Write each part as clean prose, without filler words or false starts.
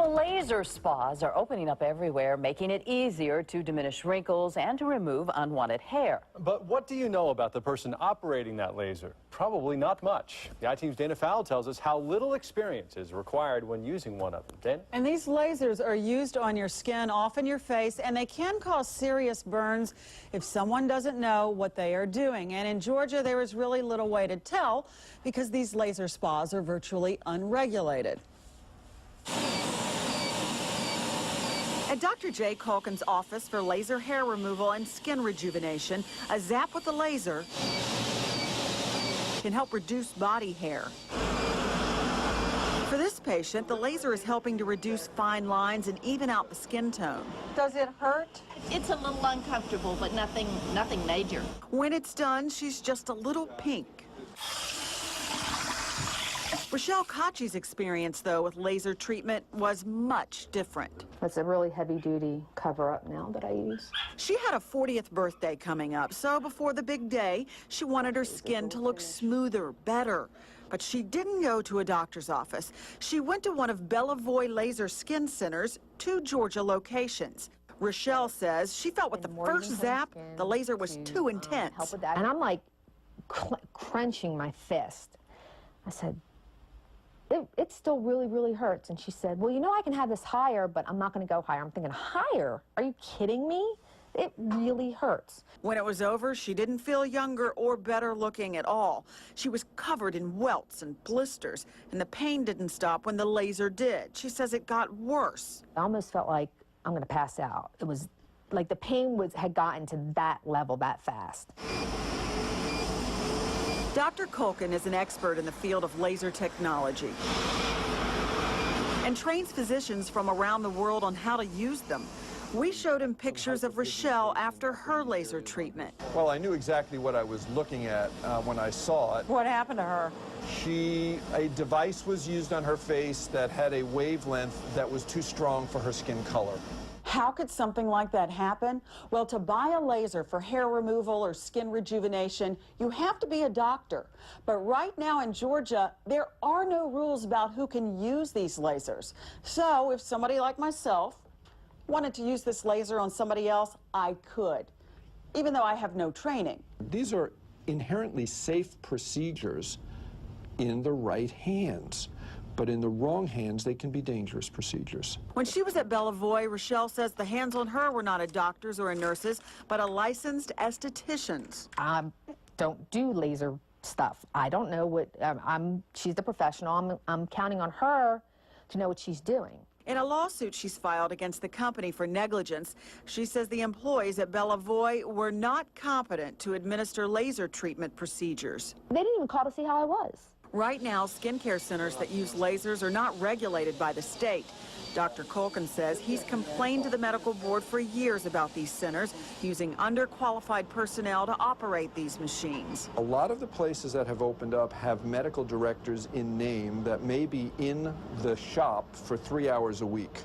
Well, laser spas are opening up everywhere, making it easier to diminish wrinkles and to remove unwanted hair. But what do you know about the person operating that laser? Probably not much. The I-Team's Dana Fowle tells us how little experience is required when using one of them. Dana? And these lasers are used on your skin, often your face, and they can cause serious burns if someone doesn't know what they are doing. And in Georgia, there is really little way to tell because these laser spas are virtually unregulated. At Dr. Jay Culkin's office for laser hair removal and skin rejuvenation, a zap with a laser can help reduce body hair. For this patient, the laser is helping to reduce fine lines and even out the skin tone. Does it hurt? It's a little uncomfortable, but nothing major. When it's done, she's just a little pink. Rochelle Kochi's experience, though, with laser treatment was much different. It's a really heavy-duty cover-up now that I use. She had a 40th birthday coming up, so before the big day, she wanted her skin to look smoother, better. But she didn't go to a doctor's office. She went to one of Bellavoy Laser Skin Center's 2 Georgia locations. Rochelle says she felt with the first zap, the laser was too intense. And I'm like crunching my fist. I said, it still really hurts. And she said, well, you know, I can have this higher, but I'm not going to go higher. I'm thinking, higher? Are you kidding me? It really hurts. When it was over, she didn't feel younger or better looking at all. She was covered in welts and blisters, and the pain didn't stop when the laser did. She says it got worse. I almost felt like I'm going to pass out. It was like the pain had gotten to that level that fast. Dr. Culkin is an expert in the field of laser technology and trains physicians from around the world on how to use them. We showed him pictures of Rochelle after her laser treatment. Well, I knew exactly what I was looking at when I saw it. What happened to her? A device was used on her face that had a wavelength that was too strong for her skin color. How could something like that happen? Well, to buy a laser for hair removal or skin rejuvenation, you have to be a doctor. But right now in Georgia, there are no rules about who can use these lasers. So if somebody like myself wanted to use this laser on somebody else, I could, even though I have no training. These are inherently safe procedures in the right hands. But in the wrong hands, they can be dangerous procedures. When she was at Bellavoy, Rochelle says the hands on her were not a doctor's or a nurse's, but a licensed esthetician's. I don't do laser stuff. I don't know what, she's the professional. I'm counting on her to know what she's doing. In a lawsuit she's filed against the company for negligence, she says the employees at Bellavoy were not competent to administer laser treatment procedures. They didn't even call to see how I was. Right now, skincare centers that use lasers are not regulated by the state. Dr. Culkin says he's complained to the medical board for years about these centers using underqualified personnel to operate these machines. A lot of the places that have opened up have medical directors in name that may be in the shop for 3 hours a week,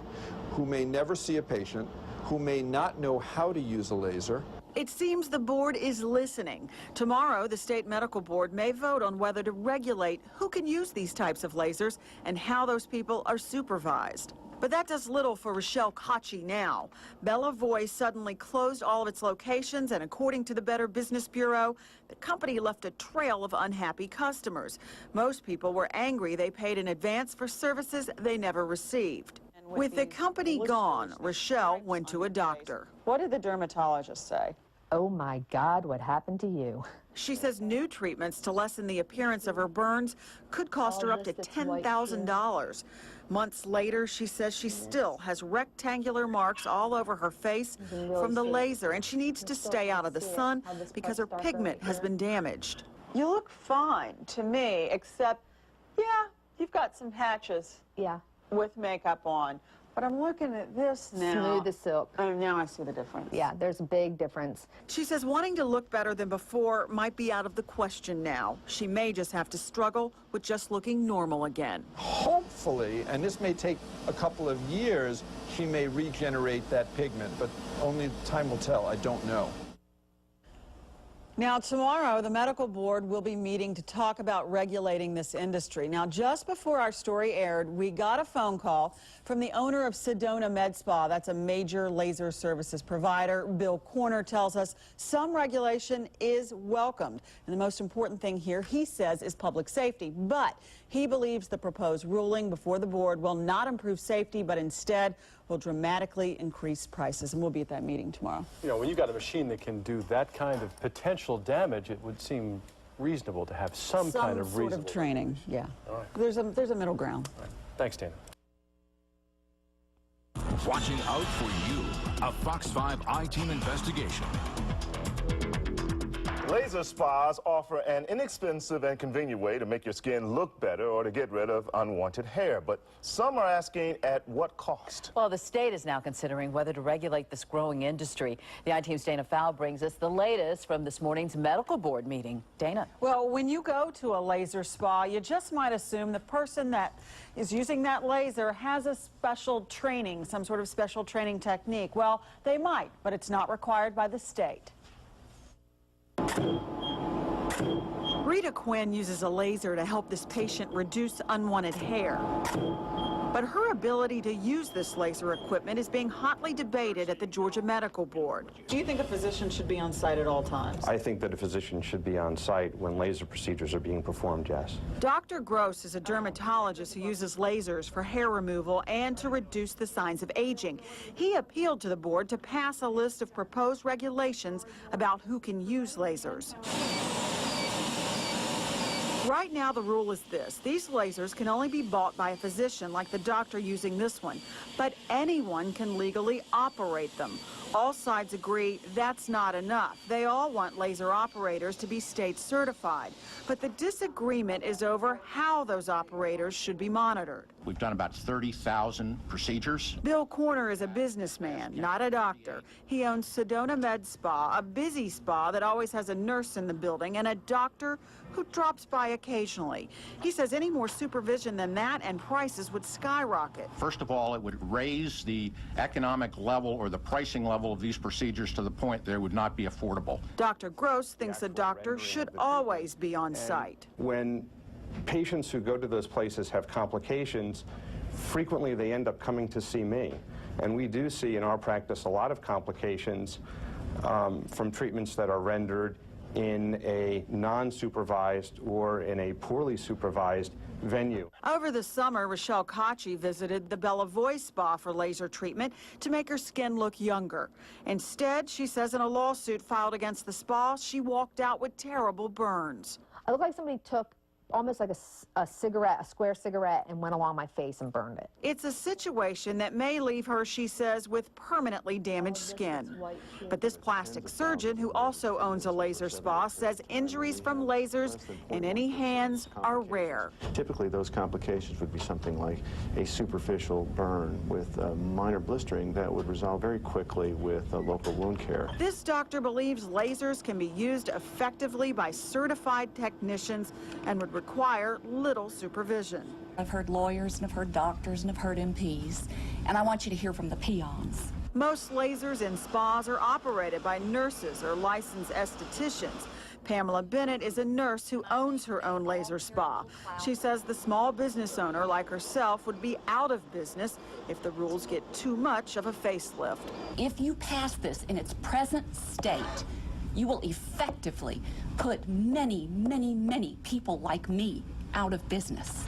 who may never see a patient, who may not know how to use a laser. It seems the board is listening. Tomorrow, the state medical board may vote on whether to regulate who can use these types of lasers and how those people are supervised. But that does little for Rochelle Kochi now. Bellavoy suddenly closed all of its locations, and according to the Better Business Bureau, the company left a trail of unhappy customers. Most people were angry they paid in advance for services they never received. With the company gone, Rochelle went to a doctor. What did the dermatologist say? Oh my God, what happened to you? She says new treatments to lessen the appearance of her burns could cost her up to $10,000. Months later, she says she still has rectangular marks all over her face from the laser, and she needs to stay out of the sun because her pigment has been damaged. You look fine to me, except, yeah, you've got some patches. Yeah. With makeup on. But I'm looking at this now. Smooth as silk. Oh, now I see the difference. Yeah, there's a big difference. She says wanting to look better than before might be out of the question now. She may just have to struggle with just looking normal again. Hopefully, and this may take a couple of years, she may regenerate that pigment, but only time will tell. I don't know. Now, tomorrow, the medical board will be meeting to talk about regulating this industry. Now, just before our story aired, we got a phone call from the owner of Sedona Med Spa. That's a major laser services provider. Bill Corner tells us some regulation is welcomed. And the most important thing here, he says, is public safety. But he believes the proposed ruling before the board will not improve safety, but instead will dramatically increase prices. And we'll be at that meeting tomorrow. You know, when you've got a machine that can do that kind of potential damage, it would seem reasonable to have some kind of sort of training. Yeah. All right. There's a middle ground. All right. Thanks, Dana. Watching out for you, a Fox 5 I-Team investigation. Laser spas offer an inexpensive and convenient way to make your skin look better or to get rid of unwanted hair. But some are asking, at what cost? Well, the state is now considering whether to regulate this growing industry. The I-Team's Dana Fowle brings us the latest from this morning's medical board meeting. Dana. Well, when you go to a laser spa, you just might assume the person that is using that laser has a special training, some sort of special training technique. Well, they might, but it's not required by the state. Rita Quinn uses a laser to help this patient reduce unwanted hair. But her ability to use this laser equipment is being hotly debated at the Georgia Medical Board. Do you think a physician should be on site at all times? I think that a physician should be on site when laser procedures are being performed, yes. Dr. Gross is a dermatologist who uses lasers for hair removal and to reduce the signs of aging. He appealed to the board to pass a list of proposed regulations about who can use lasers. Right now, the rule is this. These lasers can only be bought by a physician, like the doctor using this one, but anyone can legally operate them. All sides agree that's not enough. They all want laser operators to be state certified, but the disagreement is over how those operators should be monitored. We've done about 30,000 procedures. Bill Corner is a businessman, not a doctor. He owns Sedona Med Spa, a busy spa that always has a nurse in the building and a doctor who drops by occasionally. He says any more supervision than that and prices would skyrocket. First of all, it would raise the economic level or the pricing level of these procedures to the point that it would not be affordable. Dr. Gross thinks a doctor should always be on site. When patients who go to those places have complications, frequently they end up coming to see me. And we do see in our practice a lot of complications from treatments that are rendered in a non-supervised or in a poorly supervised venue. Over the summer, Rochelle Kochi visited the Bella Voice Spa for laser treatment to make her skin look younger. Instead, she says in a lawsuit filed against the spa, she walked out with terrible burns. I look like somebody took almost like a cigarette, a square cigarette, and went along my face and burned it. It's a situation that may leave her, she says, with permanently damaged skin. But this plastic surgeon, who also owns a laser spa, says injuries from lasers in any hands are rare. Typically, those complications would be something like a superficial burn with minor blistering that would resolve very quickly with local wound care. This doctor believes lasers can be used effectively by certified technicians and would require little supervision. I've heard lawyers and I've heard doctors and I've heard MPs, and I want you to hear from the peons. Most lasers in spas are operated by nurses or licensed estheticians. Pamela Bennett is a nurse who owns her own laser spa. She says the small business owner like herself would be out of business if the rules get too much of a facelift. If you pass this in its present state, you will effectively put many, many, many people like me out of business.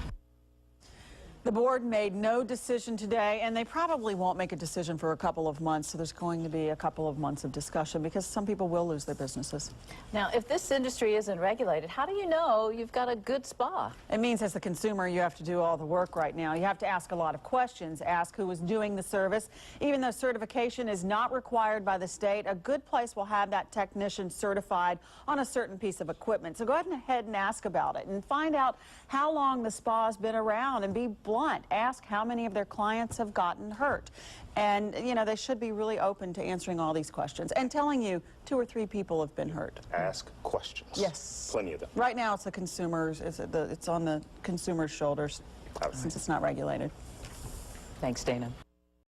The board made no decision today, and they probably won't make a decision for a couple of months, so there's going to be a couple of months of discussion because some people will lose their businesses. Now, if this industry isn't regulated, how do you know you've got a good spa? It means as the consumer, you have to do all the work right now. You have to ask a lot of questions, ask who is doing the service. Even though certification is not required by the state, a good place will have that technician certified on a certain piece of equipment. So go ahead and ask about it and find out how long the spa has been around and be blunt. Ask how many of their clients have gotten hurt. And, you know, they should be really open to answering all these questions and telling you 2 or 3 people have been hurt. Ask questions. Yes. Plenty of them. Right now, it's the consumers. It's on the consumer's shoulders since it's not regulated. Thanks, Dana.